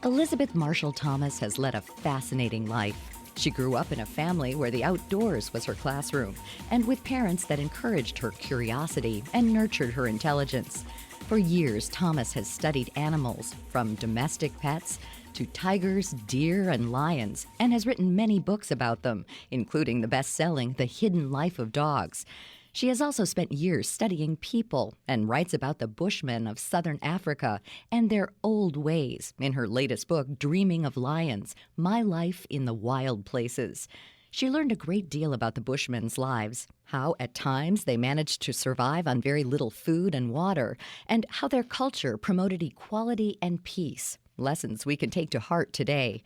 Elizabeth Marshall Thomas has led a fascinating life. She grew up in a family where the outdoors was her classroom, and with parents that encouraged her curiosity and nurtured her intelligence. For years, Thomas has studied animals, from domestic pets to tigers, deer, and lions, and has written many books about them, including the best-selling The Hidden Life of Dogs. She has also spent years studying people and writes about the Bushmen of southern Africa and their old ways in her latest book, Dreaming of Lions: My Life in the Wild Places. She learned a great deal about the Bushmen's lives, how at times they managed to survive on very little food and water, and how their culture promoted equality and peace, lessons we can take to heart today.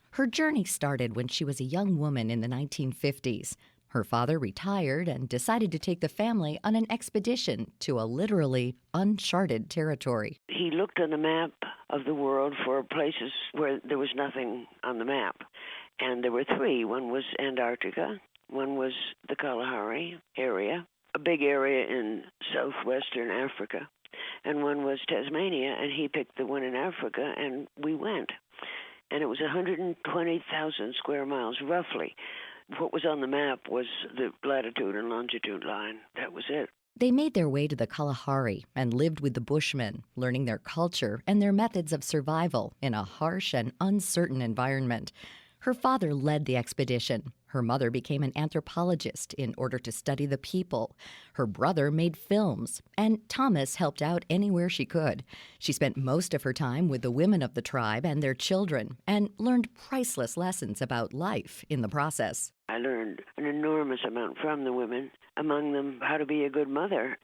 Her journey started when she was a young woman in the 1950s. Her father retired and decided to take the family on an expedition to a literally uncharted territory. He looked on the map of the world for places where there was nothing on the map. And there were three. One was Antarctica, one was the Kalahari area, a big area in southwestern Africa, and one was Tasmania, and he picked the one in Africa, and we went. And it was 120,000 square miles, roughly. What was on the map was the latitude and longitude line. That was it. They made their way to the Kalahari and lived with the Bushmen, learning their culture and their methods of survival in a harsh and uncertain environment. Her father led the expedition. Her mother became an anthropologist in order to study the people. Her brother made films, and Thomas helped out anywhere she could. She spent most of her time with the women of the tribe and their children, and learned priceless lessons about life in the process. I learned an enormous amount from the women, among them how to be a good mother.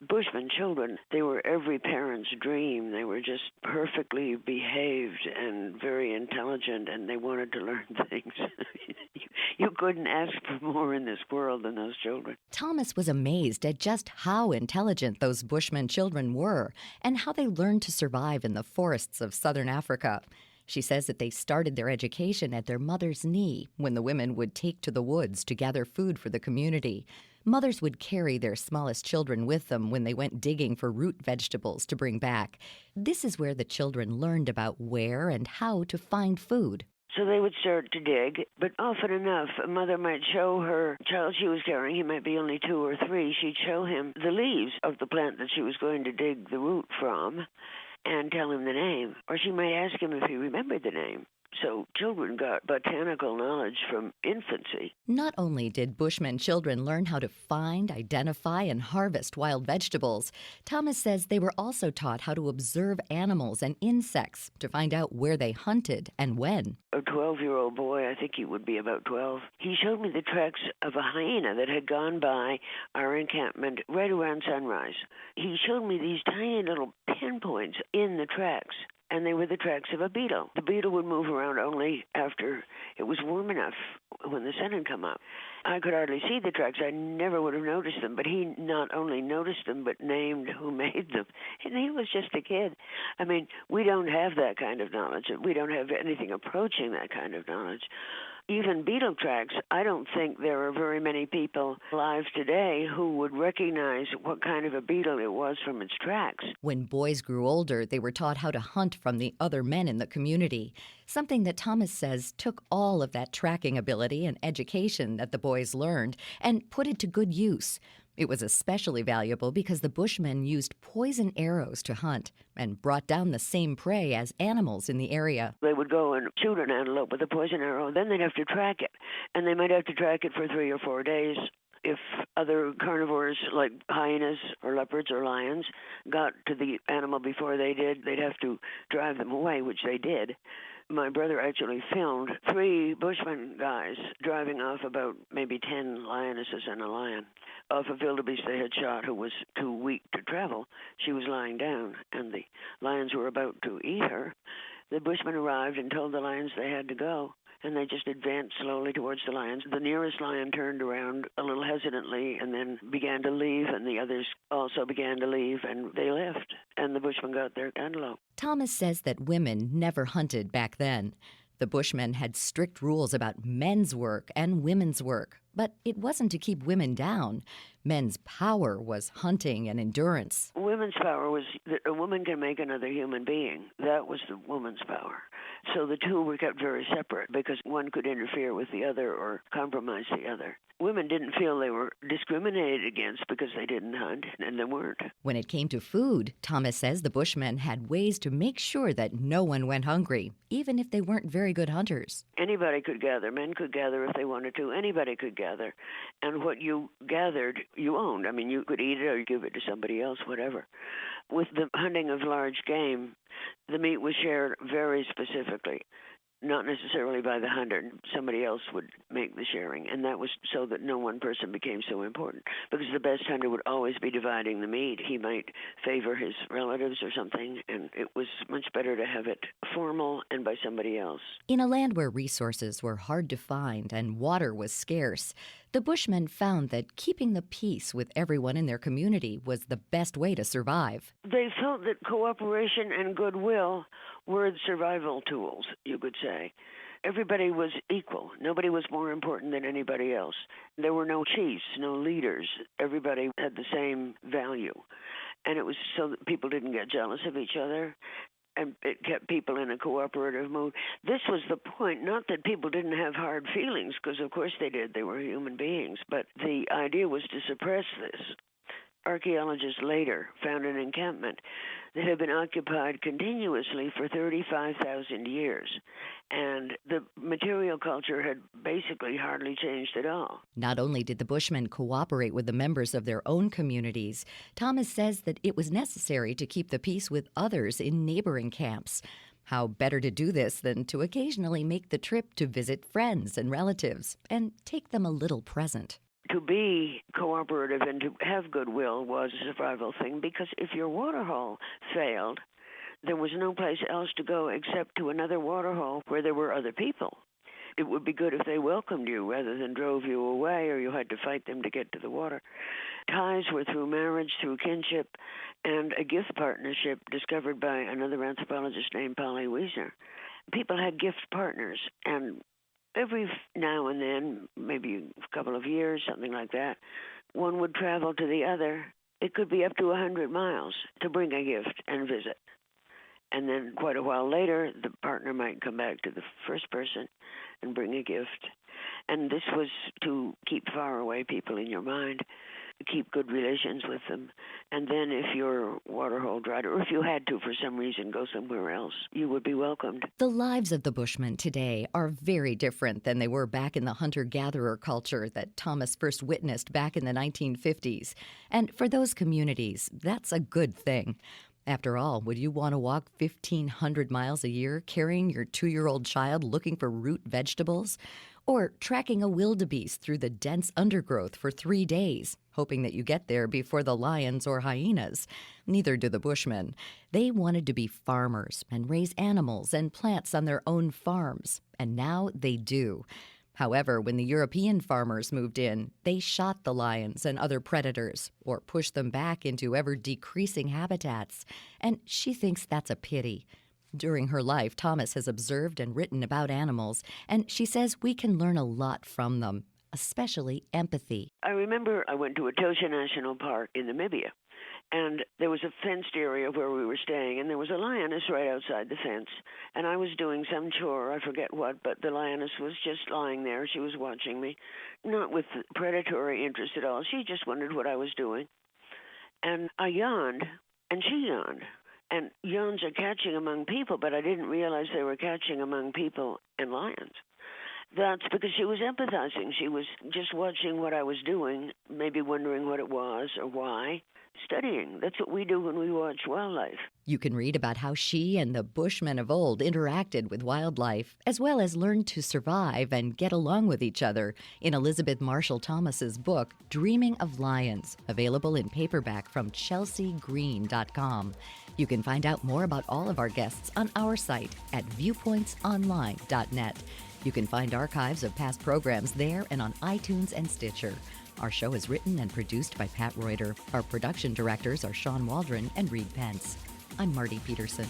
Bushman children, they were every parent's dream. They were just perfectly behaved and very intelligent, and they wanted to learn things. You couldn't ask for more in this world than those children. Thomas was amazed at just how intelligent those Bushman children were and how they learned to survive in the forests of southern Africa. She says that they started their education at their mother's knee when the women would take to the woods to gather food for the community. Mothers would carry their smallest children with them when they went digging for root vegetables to bring back. This is where the children learned about where and how to find food. So they would start to dig, but often enough, a mother might show her child she was carrying, he might be only 2 or 3, she'd show him the leaves of the plant that she was going to dig the root from and tell him the name. Or she might ask him if he remembered the name. So children got botanical knowledge from infancy. Not only did Bushman children learn how to find, identify, and harvest wild vegetables, Thomas says they were also taught how to observe animals and insects to find out where they hunted and when. A 12-year-old boy, I think he would be about 12, he showed me the tracks of a hyena that had gone by our encampment right around sunrise. He showed me these tiny little pinpoints in the tracks, and they were the tracks of a beetle. The beetle would move around only after it was warm enough, when the sun had come up. I could hardly see the tracks. I never would have noticed them, but he not only noticed them, but named who made them. And he was just a kid. I mean, we don't have that kind of knowledge. We don't have anything approaching that kind of knowledge. Even beetle tracks, I don't think there are very many people alive today who would recognize what kind of a beetle it was from its tracks. When boys grew older, they were taught how to hunt from the other men in the community, something that Thomas says took all of that tracking ability and education that the boys learned and put it to good use. It was especially valuable because the Bushmen used poison arrows to hunt and brought down the same prey as animals in the area. They would go and shoot an antelope with a poison arrow, then they'd have to track it, and they might have to track it for 3 or 4 days. If other carnivores like hyenas or leopards or lions got to the animal before they did, they'd have to drive them away, which they did. My brother actually filmed 3 Bushman guys driving off about maybe 10 lionesses and a lion off a wildebeest they had shot who was too weak to travel. She was lying down, and the lions were about to eat her. The Bushmen arrived and told the lions they had to go, and they just advanced slowly towards the lions. The nearest lion turned around a little hesitantly and then began to leave, and the others also began to leave, and they left, and the Bushmen got their antelope. Thomas says that women never hunted back then. The Bushmen had strict rules about men's work and women's work, But it wasn't to keep women down. Men's power was hunting and endurance. Women's power was that a woman can make another human being. That was the woman's power. So the two were kept very separate because one could interfere with the other or compromise the other. Women didn't feel they were discriminated against because they didn't hunt, and they weren't. When it came to food, Thomas says the Bushmen had ways to make sure that no one went hungry, even if they weren't very good hunters. Anybody could gather. Men could gather if they wanted to. Anybody could gather. And what you gathered, you owned. I mean, you could eat it or give it to somebody else, whatever. With the hunting of large game, the meat was shared very specifically. Not necessarily by the hunter. Somebody else would make the sharing, and that was so that no one person became so important. Because the best hunter would always be dividing the meat. He might favor his relatives or something, and it was much better to have it formal and by somebody else. In a land where resources were hard to find and water was scarce, the Bushmen found that keeping the peace with everyone in their community was the best way to survive. They felt that cooperation and goodwill were survival tools, you could say. Everybody was equal. Nobody was more important than anybody else. There were no chiefs, no leaders. Everybody had the same value. And it was so that people didn't get jealous of each other, and it kept people in a cooperative mood. This was the point, not that people didn't have hard feelings, because of course they did. They were human beings. But the idea was to suppress this. Archaeologists later found an encampment that had been occupied continuously for 35,000 years, and the material culture had basically hardly changed at all. Not only did the Bushmen cooperate with the members of their own communities, Thomas says that it was necessary to keep the peace with others in neighboring camps. How better to do this than to occasionally make the trip to visit friends and relatives and take them a little present. To be cooperative and to have goodwill was a survival thing, because if your water hole failed, there was no place else to go except to another water hole where there were other people. It would be good if they welcomed you rather than drove you away or you had to fight them to get to the water. Ties were through marriage, through kinship, and a gift partnership discovered by another anthropologist named Polly Wiesner. People had gift partners, and every now and then, maybe a couple of years, something like that, one would travel to the other. It could be up to 100 miles to bring a gift and visit. And then quite a while later, the partner might come back to the first person and bring a gift. And this was to keep far away people in your mind, keep good relations with them. And then if your water hole dried, or if you had to for some reason go somewhere else, you would be welcomed. The lives of the Bushmen today are very different than they were back in the hunter-gatherer culture that Thomas first witnessed back in the 1950s. And for those communities, that's a good thing. After all, would you want to walk 1,500 miles a year carrying your 2-year-old child looking for root vegetables? Or tracking a wildebeest through the dense undergrowth for 3 days, hoping that you get there before the lions or hyenas? Neither do the Bushmen. They wanted to be farmers and raise animals and plants on their own farms, and now they do. However, when the European farmers moved in, they shot the lions and other predators or pushed them back into ever-decreasing habitats, and she thinks that's a pity. During her life, Thomas has observed and written about animals, and she says we can learn a lot from them, especially empathy. I remember I went to Etosha National Park in Namibia, and there was a fenced area where we were staying, and there was a lioness right outside the fence. And I was doing some chore, I forget what, but the lioness was just lying there. She was watching me, not with predatory interest at all. She just wondered what I was doing. And I yawned, and she yawned. And yawns are catching among people, but I didn't realize they were catching among people and lions. That's because she was empathizing. She was just watching what I was doing, maybe wondering what it was or why. Studying. That's what we do when we watch wildlife. You can read about how she and the Bushmen of old interacted with wildlife, as well as learned to survive and get along with each other in Elizabeth Marshall Thomas's book, Dreaming of Lions, available in paperback from chelseagreen.com. You can find out more about all of our guests on our site at viewpointsonline.net. You can find archives of past programs there and on iTunes and Stitcher. Our show is written and produced by Pat Reuter. Our production directors are Sean Waldron and Reed Pence. I'm Marty Peterson.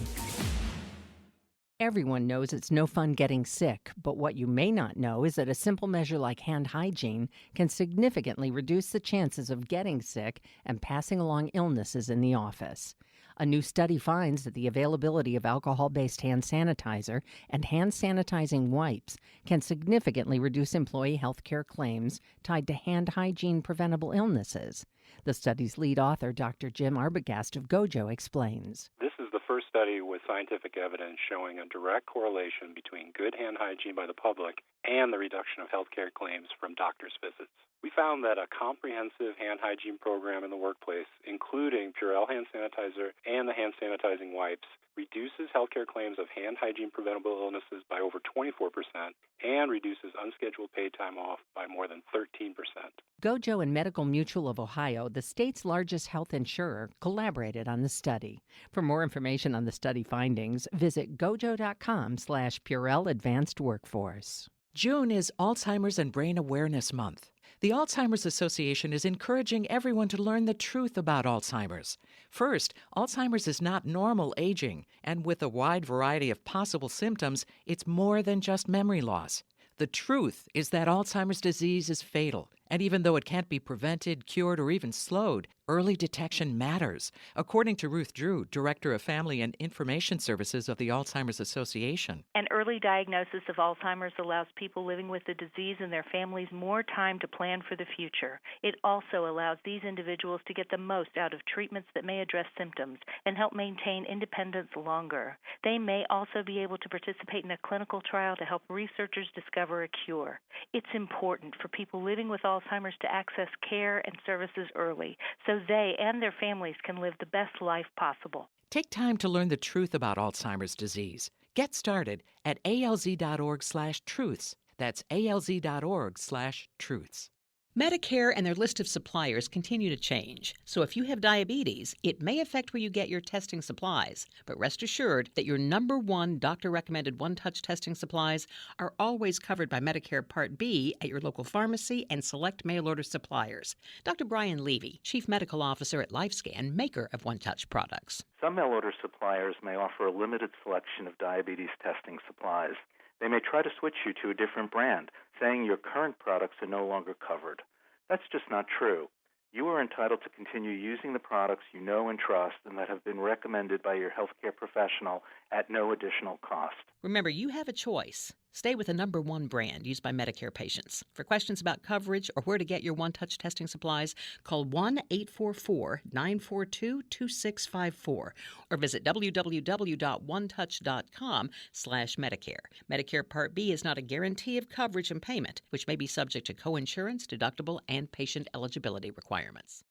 Everyone knows it's no fun getting sick, but what you may not know is that a simple measure like hand hygiene can significantly reduce the chances of getting sick and passing along illnesses in the office. A new study finds that the availability of alcohol-based hand sanitizer and hand sanitizing wipes can significantly reduce employee health care claims tied to hand hygiene preventable illnesses. The study's lead author, Dr. Jim Arbogast of Gojo, explains. This is the first study with scientific evidence showing a direct correlation between good hand hygiene by the public and the reduction of healthcare claims from doctors' visits. We found that a comprehensive hand hygiene program in the workplace, including Purell hand sanitizer and the hand sanitizing wipes, reduces healthcare claims of hand hygiene preventable illnesses by over 24% and reduces unscheduled paid time off by more than 13%. Gojo and Medical Mutual of Ohio, the state's largest health insurer, collaborated on the study. For more information on the study findings, visit gojo.com/Purell Advanced Workforce. June is Alzheimer's and Brain Awareness Month. The Alzheimer's Association is encouraging everyone to learn the truth about Alzheimer's. First, Alzheimer's is not normal aging, and with a wide variety of possible symptoms, it's more than just memory loss. The truth is that Alzheimer's disease is fatal, and even though it can't be prevented, cured, or even slowed, early detection matters, according to Ruth Drew, Director of Family and Information Services of the Alzheimer's Association. An early diagnosis of Alzheimer's allows people living with the disease and their families more time to plan for the future. It also allows these individuals to get the most out of treatments that may address symptoms and help maintain independence longer. They may also be able to participate in a clinical trial to help researchers discover a cure. It's important for people living with Alzheimer's to access care and services early, so they and their families can live the best life possible. Take time to learn the truth about Alzheimer's disease. Get started at alz.org/truths. That's alz.org/truths. Medicare and their list of suppliers continue to change, so if you have diabetes, it may affect where you get your testing supplies. But rest assured that your number one doctor-recommended one-touch testing supplies are always covered by Medicare Part B at your local pharmacy and select mail-order suppliers. Dr. Brian Levy, Chief Medical Officer at LifeScan, maker of one-touch products. Some mail-order suppliers may offer a limited selection of diabetes testing supplies. They may try to switch you to a different brand, saying your current products are no longer covered. That's just not true. You are entitled to continue using the products you know and trust and that have been recommended by your healthcare professional at no additional cost. Remember, you have a choice. Stay with the number one brand used by Medicare patients. For questions about coverage or where to get your one-touch testing supplies, call 1-844-942-2654 or visit www.onetouch.com/Medicare. Medicare Part B is not a guarantee of coverage and payment, which may be subject to coinsurance, deductible, and patient eligibility requirements.